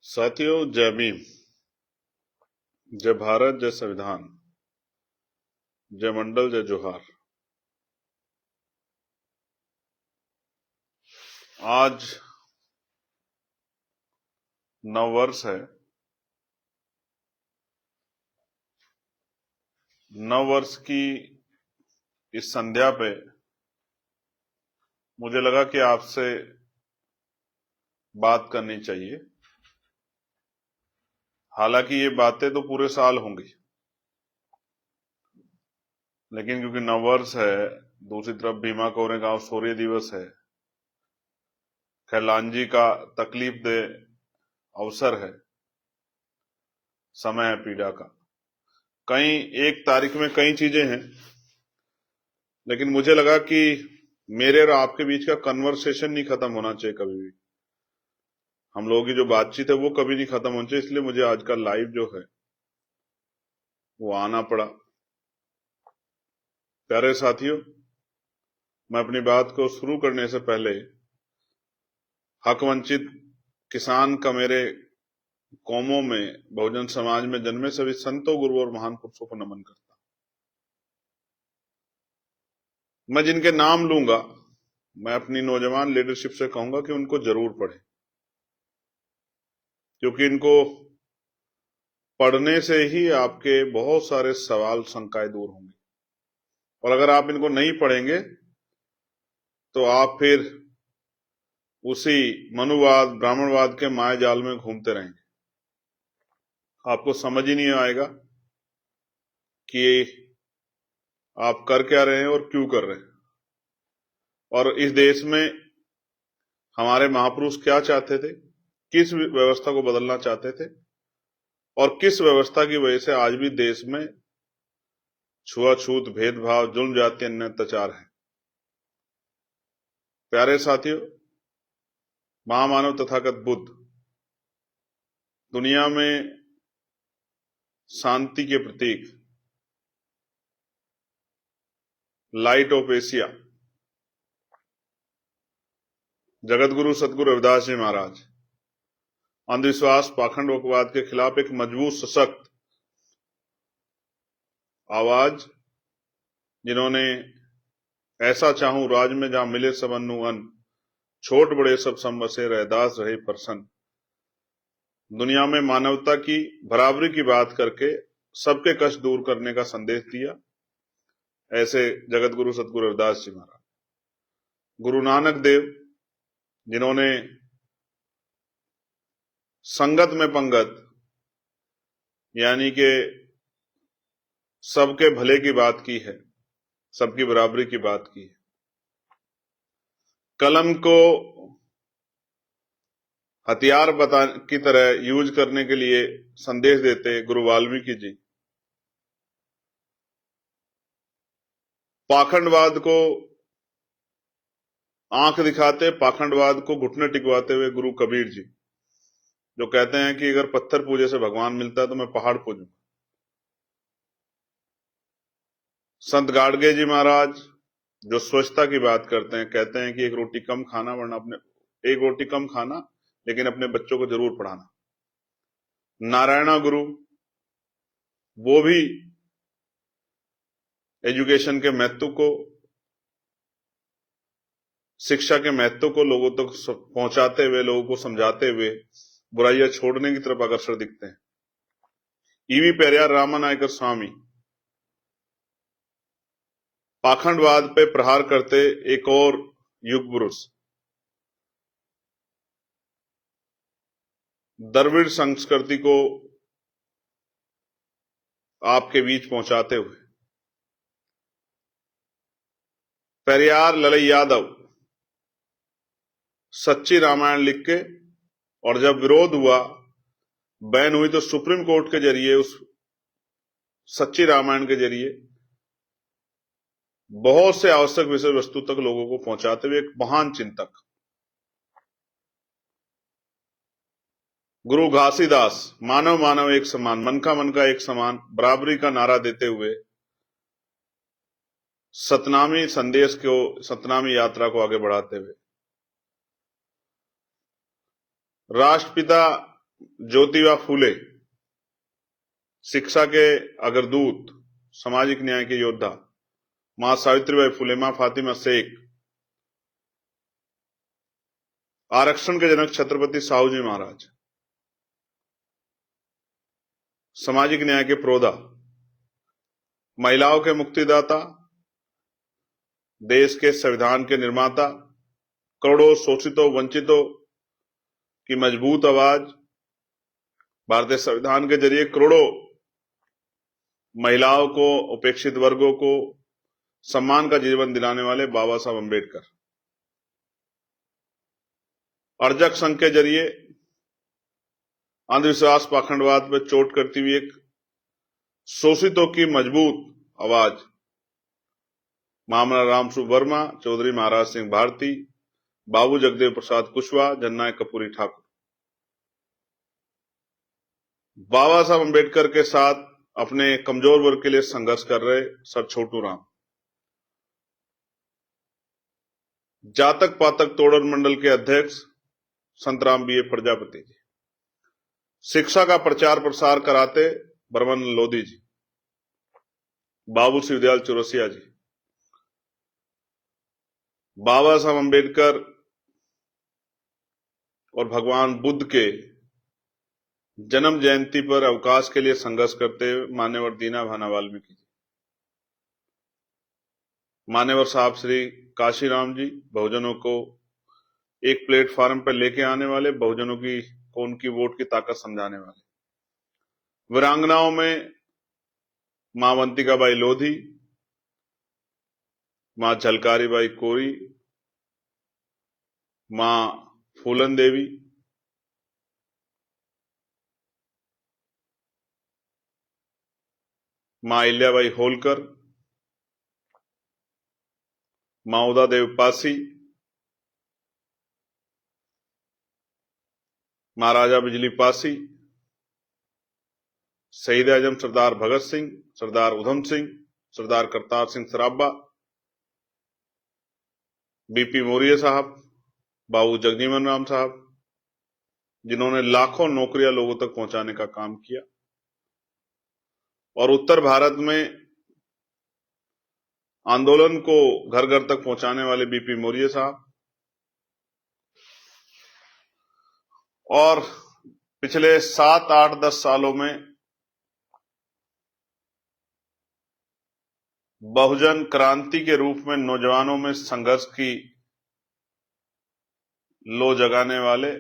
साथियों, जय भीम, जय भारत, जय संविधान, जय मंडल, जय जोहार। आज नववर्ष है। नववर्ष की इस संध्या पे मुझे लगा कि आपसे बात करनी चाहिए। हालांकि ये बातें तो पूरे साल होंगी, लेकिन क्योंकि नववर्ष है, दूसरी तरफ भीमा कोरेगांव शौर्य दिवस है, खैलांजी का तकलीफ दे अवसर है, समय है पीड़ा का। कई एक तारीख में कई चीजें हैं, लेकिन मुझे लगा कि मेरे और आपके बीच का कन्वर्सेशन नहीं खत्म होना चाहिए कभी भी। हम लोगों की जो बातचीत है वो कभी नहीं खत्म होनी चाहिए, इसलिए मुझे आज का लाइव जो है वो आना पड़ा। प्यारे साथियों, मैं अपनी बात को शुरू करने से पहले हक वंचित किसान का मेरे कौमों में, बहुजन समाज में जन्मे सभी संतों, गुरुओं और महान पुरुषों को नमन करता। मैं जिनके नाम लूंगा, मैं अपनी नौजवान लीडरशिप से कहूंगा कि उनको जरूर पढ़ें, क्योंकि इनको पढ़ने से ही आपके बहुत सारे सवाल शंकाएं दूर होंगे। और अगर आप इनको नहीं पढ़ेंगे तो आप फिर उसी मनुवाद, ब्राह्मणवाद के माया जाल में घूमते रहेंगे। आपको समझ ही नहीं आएगा कि आप कर क्या रहे हैं और क्यों कर रहे हैं, और इस देश में हमारे महापुरुष क्या चाहते थे, किस व्यवस्था को बदलना चाहते थे, और किस व्यवस्था की वजह से आज भी देश में छुआछूत, भेदभाव, जुल्म, जाति, अन्य अत्याचार है। प्यारे साथियों, महामानव तथागत बुद्ध दुनिया में शांति के प्रतीक, light of Asia, Jagat Guru सतगुरु रविदास जी महाराज अंधविश्वास, पाखंड, वकवाद के खिलाफ एक मजबूत, सशक्त आवाज, जिन्होंने ऐसा चाहूं राज में जहां मिले सब अन्नु अन्न, छोट बड़े सब समवसे, रैदास रहे प्रसन्न, दुनिया में मानवता की बराबरी की बात करके सबके कष्ट दूर करने का संदेश दिया। ऐसे जगत गुरु सतगुरु रविदास जी महाराज, गुरु नानक देव, जिन्होंने संगत में पंगत, यानी कि सबके भले की बात की है, सबकी बराबरी की बात की है। कलम को हथियार की तरह यूज करने के लिए संदेश देते गुरु वाल्मीकि जी। पाखंडवाद को आंख दिखाते, पाखंडवाद को घुटने टिकवाते हुए गुरु कबीर जी, जो कहते हैं कि अगर पत्थर पूजे से भगवान मिलता है तो मैं पहाड़ पूजूं। संत गाडगे जी महाराज, जो स्वच्छता की बात करते हैं, कहते हैं कि एक रोटी कम खाना, वरना एक रोटी कम खाना, लेकिन अपने बच्चों को जरूर पढ़ाना। नारायणा गुरु, वो भी एजुकेशन के महत्व को, शिक्षा के महत्व को लोगों तक पहुंचाते हुए, लोगों को समझाते हुए बुराइयां छोड़ने की तरफ अग्रसर दिखते हैं। ईवी पेरियार रामानायकर स्वामी, पाखंडवाद पे प्रहार करते एक और युग पुरुष, द्रविड़ संस्कृति को आपके बीच पहुंचाते हुए। पेरियार ललई यादव, सच्ची रामायण लिख के, और जब विरोध हुआ, बैन हुई, तो सुप्रीम कोर्ट के जरिए, उस सच्ची रामायण के जरिए बहुत से आवश्यक विषय वस्तु तक लोगों को पहुंचाते हुए एक महान चिंतक। गुरु घासीदास, मानव मानव एक समान, मन का मन का एक समान, बराबरी का नारा देते हुए सतनामी संदेश को, सतनामी यात्रा को आगे बढ़ाते हुए। राष्ट्रपिता ज्योतिबा फूले, शिक्षा के अग्रदूत, सामाजिक न्याय के योद्धा, मां सावित्रीबाई फूले, मां फातिमा शेख, आरक्षण के जनक छत्रपति साहूजी महाराज, सामाजिक न्याय के प्रोधा, महिलाओं के मुक्तिदाता, देश के संविधान के निर्माता, करोड़ों शोषितों वंचितों की मजबूत आवाज, भारतीय संविधान के जरिए करोड़ों महिलाओं को, उपेक्षित वर्गों को सम्मान का जीवन दिलाने वाले बाबा साहब अम्बेडकर। अर्जक संघ के जरिए अंधविश्वास पाखंडवाद पर चोट करती हुई एक शोषितों की मजबूत आवाज, मामला राम वर्मा, चौधरी महाराज सिंह भारती, बाबू जगदेव प्रसाद कुशवाहा, जननायक कपूरी ठाकुर। बाबा साहब अम्बेडकर के साथ अपने कमजोर वर्ग के लिए संघर्ष कर रहे सर छोटू राम, जातक पातक तोड़र मंडल के अध्यक्ष संतराम बीए प्रजापति जी, शिक्षा का प्रचार प्रसार कराते बर्मन लोधी जी, बाबू शिवदयाल चौरसिया जी। बाबा साहब अम्बेडकर और भगवान बुद्ध के जन्म जयंती पर अवकाश के लिए संघर्ष करते हुए मान्यवर दीना भाना वाल्मीकि जी, मान्यवर साहब श्री काशीराम जी, बहुजनों को एक प्लेटफॉर्म पर लेके आने वाले, बहुजनों को उनकी वोट की ताकत समझाने वाले। वीरांगनाओं में मां अवंतिकाबाई लोधी, मां झलकारीबाई कोरी, मां फूलन देवी, मां इल्याबाई होलकर, मां उदा देव पासी, महाराजा बिजली पासी, शहीद आजम सरदार भगत सिंह, सरदार उधम सिंह, सरदार करतार सिंह सराबा, बीपी मौर्य साहब, बाबू जगजीवन राम साहब, जिन्होंने लाखों नौकरियां लोगों तक पहुंचाने का काम किया। और उत्तर भारत में आंदोलन को घर घर तक पहुंचाने वाले बीपी मौर्य साहब। और पिछले 7, 8, 10 सालों में बहुजन क्रांति के रूप में नौजवानों में संघर्ष की लो जगाने वाले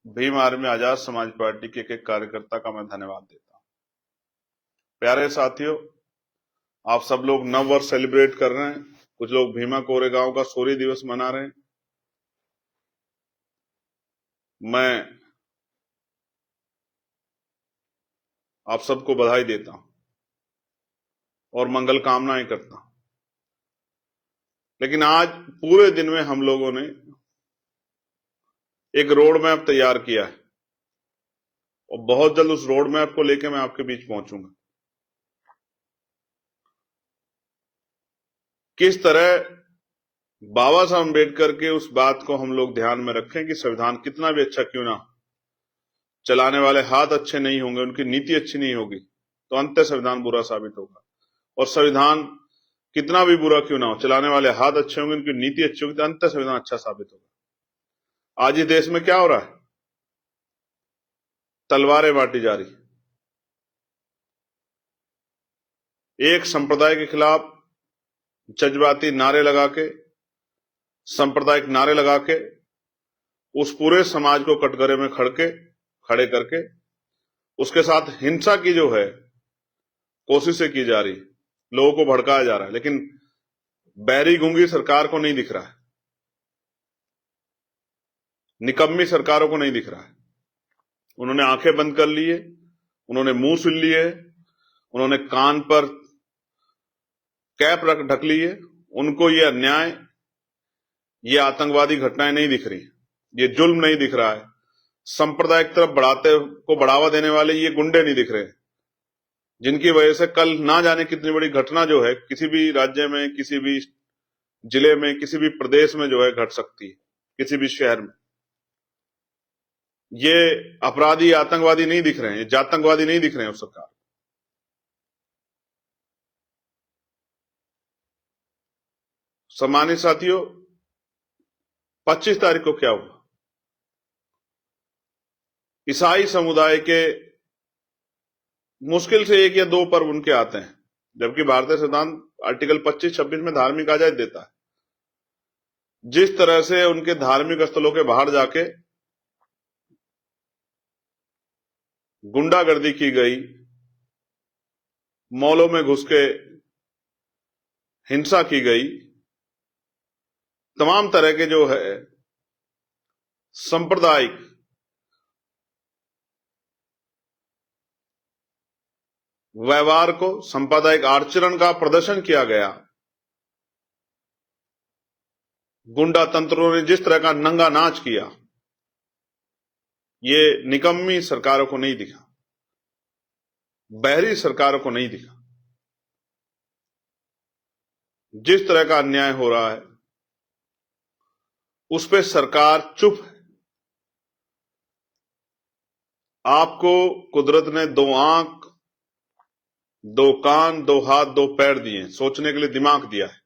भीम आर्मी आजाद समाज पार्टी के एक कार्यकर्ता का मैं धन्यवाद देता हूं। प्यारे साथियों, आप सब लोग नव वर्ष सेलिब्रेट कर रहे हैं, कुछ लोग भीमा कोरेगांव का शौर्य दिवस मना रहे हैं। मैं आप सबको बधाई देता हूं और मंगल कामनाएं करता हूं। लेकिन आज पूरे दिन में हम लोगों ने एक रोड मैप तैयार किया है और बहुत जल्द उस रोड मैप को लेकर मैं आपके बीच पहुंचूंगा। किस तरह बाबा साहब अम्बेडकर के उस बात को हम लोग ध्यान में रखें कि संविधान कितना भी अच्छा क्यों ना, चलाने वाले हाथ अच्छे नहीं होंगे, उनकी नीति अच्छी नहीं होगी तो अंततः संविधान बुरा साबित होगा। और संविधान कितना भी बुरा क्यों ना हो, चलाने वाले हाथ अच्छे होंगे, उनकी नीति अच्छी होगी तो अंततः संविधान अच्छा साबित होगा। आज इस देश में क्या हो रहा है? तलवारें बांटी जा रही। एक संप्रदाय के खिलाफ जज्बाती नारे लगा के, सांप्रदायिक नारे लगा के उस पूरे समाज को कटघरे में खड़े करके उसके साथ हिंसा की जो है कोशिशें की जा रही, लोगों को भड़काया जा रहा है, लेकिन बैरी गूंगी सरकार को नहीं दिख रहा है, निकम्मी सरकारों को नहीं दिख रहा है। उन्होंने आंखें बंद कर ली है, उन्होंने मुंह सुन लिए, उन्होंने कान पर कैप ढक ली है। उनको ये अन्याय, ये आतंकवादी घटनाएं नहीं दिख रही, ये जुल्म नहीं दिख रहा है, संप्रदाय की तरफ बढ़ावा देने वाले ये गुंडे नहीं दिख रहे, जिनकी वजह से कल ना जाने कितनी बड़ी घटना जो है किसी भी राज्य में, किसी भी जिले में, किसी भी प्रदेश में जो है घट सकती है, किसी भी शहर में। ये अपराधी आतंकवादी नहीं दिख रहे हैं, जातंकवादी नहीं दिख रहे हैं उस सरकार। सम्मानित साथियों, 25 तारीख को क्या हुआ? ईसाई समुदाय के मुश्किल से 1 या 2 पर्व उनके आते हैं, जबकि भारतीय संविधान आर्टिकल 25-26 में धार्मिक आजादी देता है। जिस तरह से उनके धार्मिक स्थलों के बाहर जाके गुंडागर्दी की गई, मॉलों में घुस के हिंसा की गई, तमाम तरह के जो है सांप्रदायिक व्यवहार को, सांप्रदायिक आचरण का प्रदर्शन किया गया। गुंडा तंत्रों ने जिस तरह का नंगा नाच किया, ये निकम्मी सरकारों को नहीं दिखा, बहरी सरकारों को नहीं दिखा। जिस तरह का अन्याय हो रहा है उस पे सरकार चुप है। आपको कुदरत ने 2 आंख, 2 कान, 2 हाथ, 2 पैर दिए, सोचने के लिए दिमाग दिया है।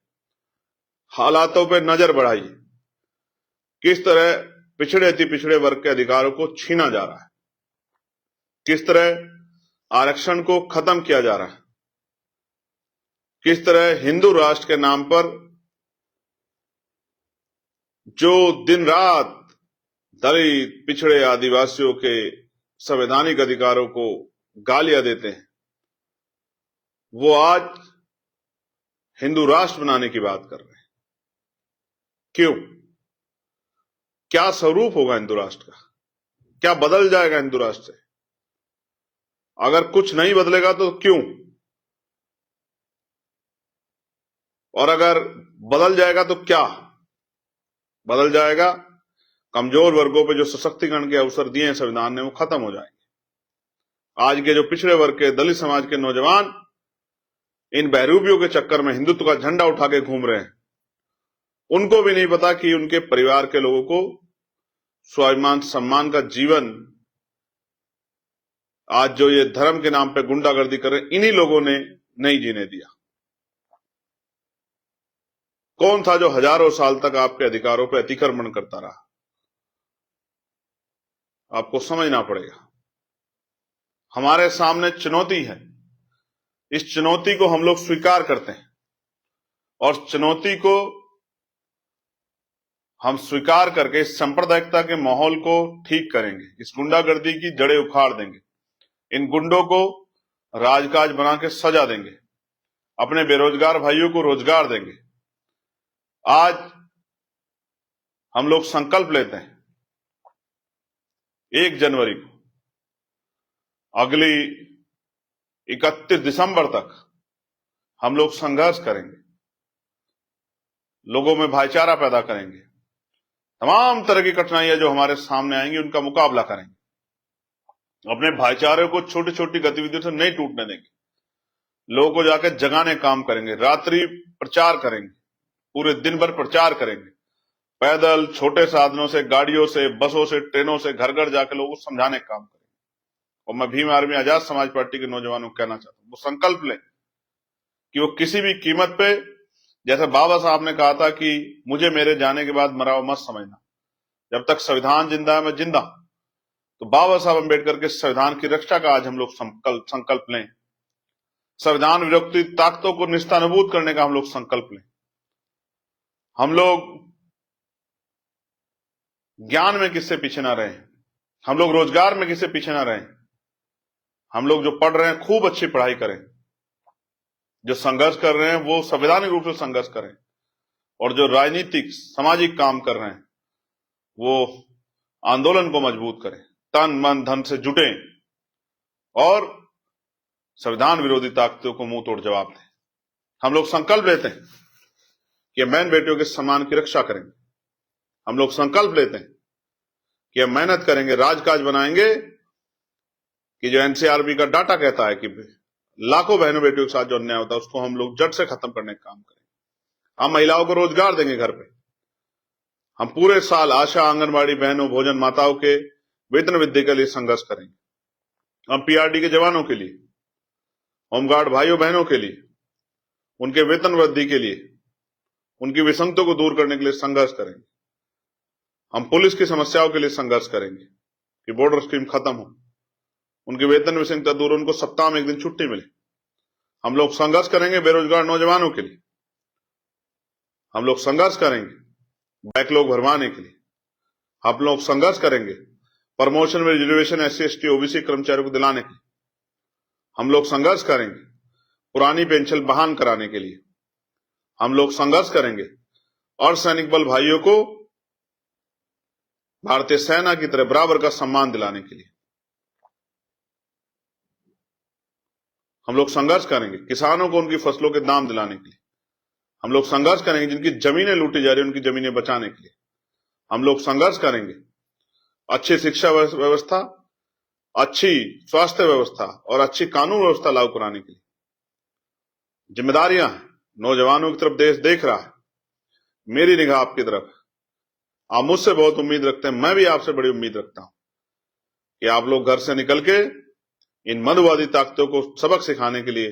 हालातों पे नजर बढ़ाइए, किस तरह पिछड़े अति पिछड़े वर्ग के अधिकारों को छीना जा रहा है, किस तरह आरक्षण को खत्म किया जा रहा है, किस तरह हिंदू राष्ट्र के नाम पर जो दिन रात दलित, पिछड़े, आदिवासियों के संवैधानिक अधिकारों को गालियां देते हैं, वो आज हिंदू राष्ट्र बनाने की बात कर रहे हैं। क्यों? क्या स्वरूप होगा हिंदू राष्ट्र का? क्या बदल जाएगा हिंदू राष्ट्र से? अगर कुछ नहीं बदलेगा तो क्यों? और अगर बदल जाएगा तो क्या बदल जाएगा? कमजोर वर्गों पे जो सशक्तिकरण के अवसर दिए हैं संविधान ने, वो खत्म हो जाएंगे। आज के जो पिछड़े वर्ग के, दलित समाज के नौजवान इन बहरूपियों के चक्कर में हिंदुत्व का झंडा उठा के घूम रहे हैं, उनको भी नहीं पता कि उनके परिवार के लोगों को स्वाभिमान सम्मान का जीवन आज जो ये धर्म के नाम पे गुंडागर्दी कर रहे हैं, इन्हीं लोगों ने नहीं जीने दिया। कौन था जो हजारों साल तक आपके अधिकारों पे अतिक्रमण करता रहा? आपको समझना पड़ेगा। हमारे सामने चुनौती है, इस चुनौती को हम लोग स्वीकार करते हैं और चुनौती को हम स्वीकार करके इस सांप्रदायिकता के माहौल को ठीक करेंगे, इस गुंडागर्दी की जड़ें उखाड़ देंगे, इन गुंडों को राजकाज बना के सजा देंगे, अपने बेरोजगार भाइयों को रोजगार देंगे। आज हम लोग संकल्प लेते हैं 1 जनवरी को, अगली 31 दिसंबर तक हम लोग संघर्ष करेंगे, लोगों में भाईचारा पैदा करेंगे, तमाम तरह की कठिनाइयां जो हमारे सामने आएंगी उनका मुकाबला करेंगे, अपने भाईचारे को छोटी छोटी गतिविधियों से नहीं टूटने देंगे, लोगों को जाकर जगाने काम करेंगे, रात्रि प्रचार करेंगे, पूरे दिन भर प्रचार करेंगे, पैदल, छोटे साधनों से, गाड़ियों से, बसों से, ट्रेनों से घर घर जाकर लोगों को समझाने का काम करेंगे। और मैं भीम आर्मी आजाद समाज पार्टी के नौजवानों को कहना चाहता हूं, वो संकल्प लें कि वो किसी भी कीमत पे, जैसे बाबा साहब ने कहा था कि मुझे मेरे जाने के बाद मरा हुआ मत समझना, जब तक संविधान जिंदा है मैं जिंदा। तो बाबा साहब अम्बेडकर के संविधान की रक्षा का आज हम लोग संकल्प लें, संविधान विरोधी ताकतों को निस्तानाबूद करने का हम लोग संकल्प लें। हम लोग ज्ञान में किससे पीछे ना रहें, हम लोग रोजगार में किससे पीछे ना रहें, हम लोग जो पढ़ रहे हैं खूब अच्छी पढ़ाई करें, जो संघर्ष कर रहे हैं वो संवैधानिक रूप से संघर्ष करें, और जो राजनीतिक सामाजिक काम कर रहे हैं वो आंदोलन को मजबूत करें, तन मन धन से जुटें और संविधान विरोधी ताकतों को मुंह तोड़ जवाब दें। हम लोग संकल्प लेते हैं कि बहन बेटियों के सम्मान की रक्षा करेंगे, हम लोग संकल्प लेते हैं कि हम मेहनत करेंगे, राजकाज बनाएंगे कि जो एनसीआरबी का डाटा कहता है कि लाखों बहनों बेटियों के साथ जो अन्याय होता है उसको हम लोग जड़ से खत्म करने का काम करें। हम महिलाओं को रोजगार देंगे घर पे, हम पूरे साल आशा, आंगनबाड़ी बहनों, भोजन माताओं के वेतन वृद्धि के लिए संघर्ष करेंगे। हम पीआरडी के जवानों के लिए, होमगार्ड भाइयों बहनों के लिए, उनके वेतन वृद्धि के लिए, उनकी विसंगतों को दूर करने के लिए संघर्ष करेंगे। हम पुलिस की समस्याओं के लिए संघर्ष करेंगे कि बॉर्डर स्कीम खत्म हो, उनकी वेतन विसंगता दूर, उनको सप्ताह में एक दिन छुट्टी मिले। हम लोग संघर्ष करेंगे बेरोजगार नौजवानों के लिए। हम लोग संघर्ष करेंगे बैकलॉग भरवाने के लिए। हम लोग संघर्ष करेंगे प्रमोशन में रिजर्वेशन एससी एसटी ओबीसी कर्मचारियों को दिलाने के लिए। हम लोग संघर्ष करेंगे पुरानी पेंशन बहाल कराने के लिए। हम लोग संघर्ष करेंगे अर्धसैनिक बल भाइयों को भारतीय सेना की तरह बराबर का सम्मान दिलाने के लिए। हम लोग संघर्ष करेंगे किसानों को उनकी फसलों के दाम दिलाने के लिए। हम लोग संघर्ष करेंगे जिनकी जमीनें लूटी जा रही है उनकी जमीनें बचाने के लिए। हम लोग संघर्ष करेंगे अच्छी शिक्षा व्यवस्था, अच्छी स्वास्थ्य व्यवस्था और अच्छी कानून व्यवस्था लागू कराने के लिए। जिम्मेदारियां नौजवानों की तरफ देश देख रहा है, मेरी निगाह आपकी तरफ। आप मुझसे बहुत उम्मीद रखते हैं, मैं भी आपसे बड़ी उम्मीद रखता हूं कि आप लोग घर से निकल के इन मनुवादी ताकतों को सबक सिखाने के लिए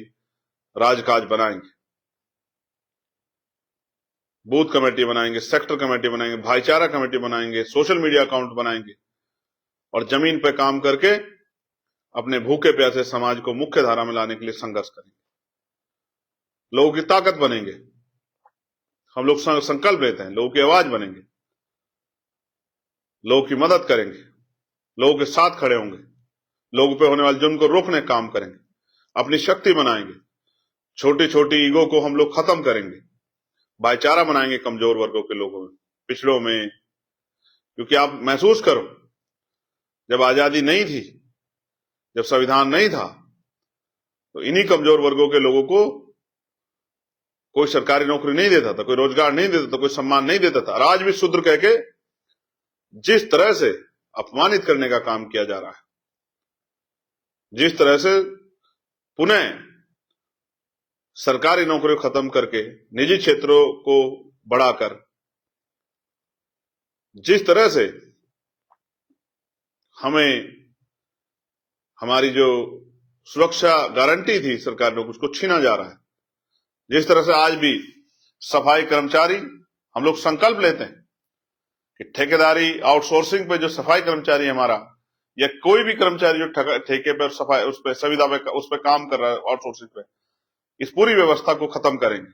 राजकाज बनाएंगे। बूथ कमेटी बनाएंगे, सेक्टर कमेटी बनाएंगे, भाईचारा कमेटी बनाएंगे, सोशल मीडिया अकाउंट बनाएंगे और जमीन पर काम करके अपने भूखे प्यासे समाज को मुख्य धारा में लाने के लिए संघर्ष करेंगे। लोगों की ताकत बनेंगे। हम लोग संकल्प लेते हैं, लोगों की आवाज बनेंगे, लोगों की मदद करेंगे, लोगों के साथ खड़े होंगे, लोगों पे होने वाले जुर्म को रोकने का काम करेंगे, अपनी शक्ति बनाएंगे। छोटी छोटी ईगो को हम लोग खत्म करेंगे, भाईचारा बनाएंगे कमजोर वर्गों के लोगों में, पिछड़ों में। क्योंकि आप महसूस करो, जब आजादी नहीं थी, जब संविधान नहीं था, तो इन्हीं कमजोर वर्गों के लोगों को कोई सरकारी नौकरी नहीं देता था, कोई रोजगार नहीं देता था, कोई सम्मान नहीं देता था। और आज भी शूद्र कह के जिस तरह से अपमानित करने का काम किया जा रहा है, जिस तरह से पुनः सरकारी नौकरी खत्म करके निजी क्षेत्रों को बढ़ाकर, जिस तरह से हमें हमारी जो सुरक्षा गारंटी थी सरकार ने, उसको छीना जा रहा है। जिस तरह से आज भी सफाई कर्मचारी, हम लोग संकल्प लेते हैं कि ठेकेदारी आउटसोर्सिंग पे जो सफाई कर्मचारी हमारा या कोई भी कर्मचारी जो ठेके पर सफाई उस पर संविदा पे उस पर काम कर रहा है आउटसोर्सिंग पे, इस पूरी व्यवस्था को खत्म करेंगे।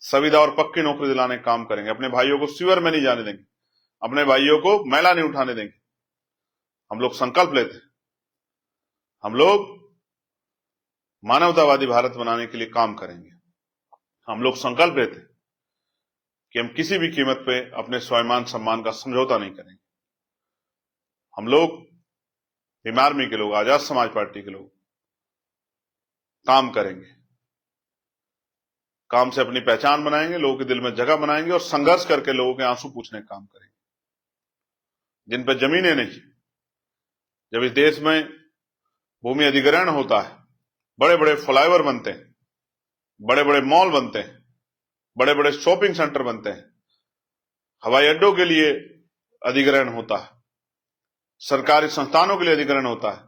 संविदा और पक्की नौकरी दिलाने का काम करेंगे। अपने भाइयों को सीवर में नहीं जाने देंगे, अपने भाइयों को मैला नहीं उठाने देंगे। हम लोग संकल्प लेते हैं, हम लोग मानवतावादी भारत बनाने के लिए काम करेंगे। हम लोग संकल्प लेते हैं कि हम किसी भी कीमत पे अपने स्वाभिमान सम्मान का समझौता नहीं करेंगे। हम लोग भीम आर्मी के लोग, आजाद समाज पार्टी के लोग काम करेंगे, काम से अपनी पहचान बनाएंगे, लोगों के दिल में जगह बनाएंगे और संघर्ष करके लोगों के आंसू पूछने का काम करेंगे। जिन पर जमीनें नहीं, जब इस देश में भूमि अधिग्रहण होता है, बड़े बड़े फ्लाईओवर बनते हैं, बड़े बड़े मॉल बनते हैं, बड़े बड़े शॉपिंग सेंटर बनते हैं, हवाई अड्डों के लिए अधिग्रहण होता है, सरकारी संस्थानों के लिए अधिग्रहण होता है,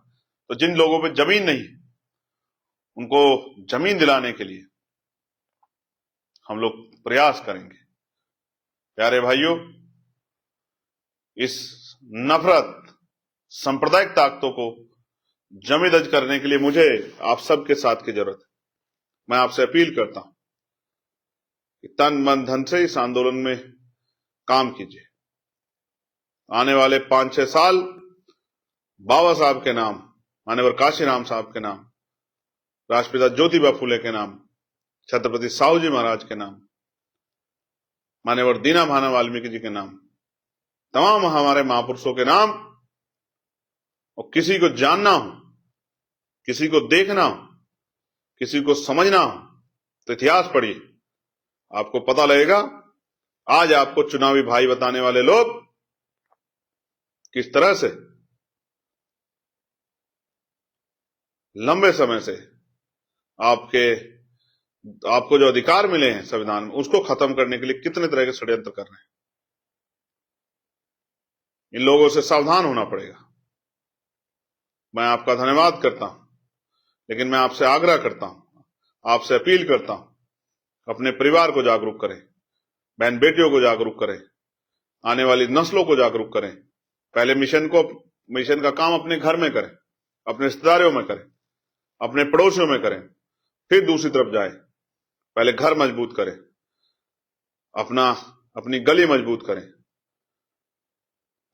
तो जिन लोगों पे जमीन नहीं, उनको जमीन दिलाने के लिए हम लोग प्रयास करेंगे। प्यारे भाइयों, इस नफरत सांप्रदायिक ताकतों को जमीदज करने के लिए मुझे आप सबके साथ की जरूरत है। मैं आपसे अपील करता हूं कि तन मन धन से इस आंदोलन में काम कीजिए। आने वाले 5-6 साल बाबा साहब के नाम, माननीय काशीराम साहब के नाम, राष्ट्रपिता ज्योतिबा फुले के नाम, छत्रपति साहू जी महाराज के नाम, माननीय दीना भाना वाल्मीकि जी के नाम, तमाम हमारे महापुरुषों के नाम, और किसी को जानना हो, किसी को देखना हो, किसी को समझना हो तो इतिहास पढ़िए, आपको पता लगेगा। आज आपको चुनावी भाई बताने वाले लोग किस तरह से लंबे समय से आपको जो अधिकार मिले हैं संविधान में, उसको खत्म करने के लिए कितने तरह के षड्यंत्र कर रहे हैं। इन लोगों से सावधान होना पड़ेगा। मैं आपका धन्यवाद करता हूं, लेकिन मैं आपसे आग्रह करता हूं, आपसे अपील करता हूं, अपने परिवार को जागरूक करें, बहन बेटियों को जागरूक करें, आने वाली नस्लों को जागरूक करें। पहले मिशन का काम अपने घर में करें, अपने रिश्तेदारों में करें, अपने पड़ोसियों में करें, फिर दूसरी तरफ जाए। पहले घर मजबूत करें, अपनी गली मजबूत करें,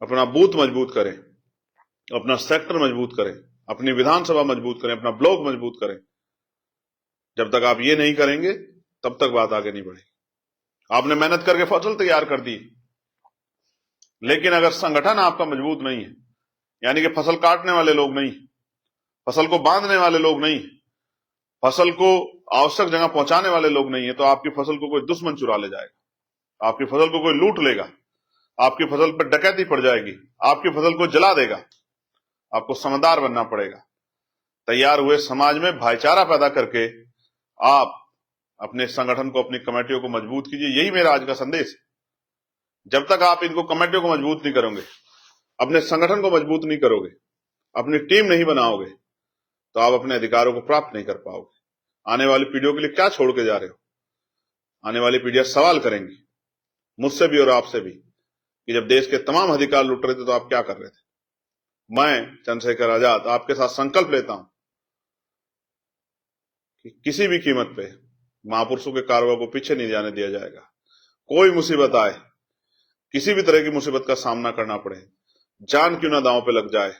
अपना बूथ मजबूत करें, अपना सेक्टर मजबूत करें, अपनी विधानसभा मजबूत करें, अपना ब्लॉक मजबूत करें। जब तक आप ये नहीं करेंगे तब तक बात आगे नहीं बढ़ेगी। आपने मेहनत करके फसल तैयार कर दी, लेकिन अगर संगठन आपका मजबूत नहीं है, यानी कि फसल काटने वाले लोग नहीं, फसल को बांधने वाले लोग नहीं, फसल को आवश्यक जगह पहुंचाने वाले लोग नहीं है, तो आपकी फसल को कोई दुश्मन चुरा ले जाएगा, आपकी फसल को कोई लूट लेगा, आपकी फसल पर डकैती पड़ जाएगी, आपकी फसल को जला देगा। आपको समझदार बनना पड़ेगा। तैयार हुए समाज में भाईचारा पैदा करके आप अपने संगठन को, अपनी कमेटियों को मजबूत कीजिए। यही मेरा आज का संदेश है। जब तक आप इनको कमेटियों को मजबूत नहीं करोगे, अपने संगठन को मजबूत नहीं करोगे, अपनी टीम नहीं बनाओगे, तो आप अपने अधिकारों को प्राप्त नहीं कर पाओगे। आने वाली पीढ़ियों के लिए क्या छोड़ के जा रहे हो? आने वाली पीढ़ियां सवाल करेंगी, मुझसे भी और आपसे भी, कि जब देश के तमाम अधिकार लुट रहे थे तो आप क्या कर रहे थे। मैं चंद्रशेखर आजाद आपके साथ संकल्प लेता हूं कि किसी भी कीमत पे महापुरुषों के कारवा को पीछे नहीं जाने दिया जाएगा। कोई मुसीबत आए, किसी भी तरह की मुसीबत का सामना करना पड़े, जान क्यों ना दांव पे लग जाए,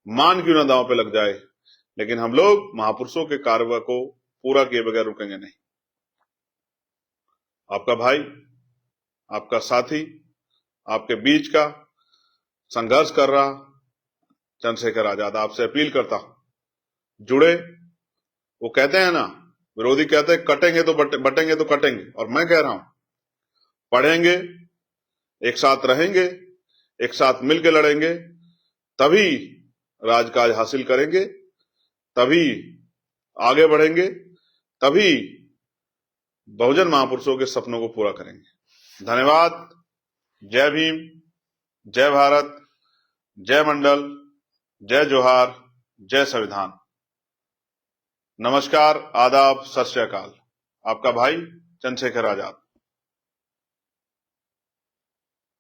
मान क्यों ना दांव पे लग जाए, लेकिन हम लोग महापुरुषों के कारवा को पूरा किए बगैर रुकेंगे नहीं। आपका भाई, आपका साथी, आपके बीच का संघर्ष कर रहा चंद्रशेखर आजाद आपसे अपील करता हूं, जुड़े। वो कहते हैं ना, विरोधी कहते हैं कटेंगे तो बटेंगे तो कटेंगे, और मैं कह रहा हूं पढ़ेंगे, एक साथ रहेंगे, एक साथ मिलकर लड़ेंगे, तभी राजकाज हासिल करेंगे, तभी आगे बढ़ेंगे, तभी बहुजन महापुरुषों के सपनों को पूरा करेंगे। धन्यवाद। जय भीम, जय भारत, जय मंडल, जय जोहार, जय संविधान। नमस्कार, आदाब, सत श्री अकाल। आपका भाई चंद्रशेखर आजाद।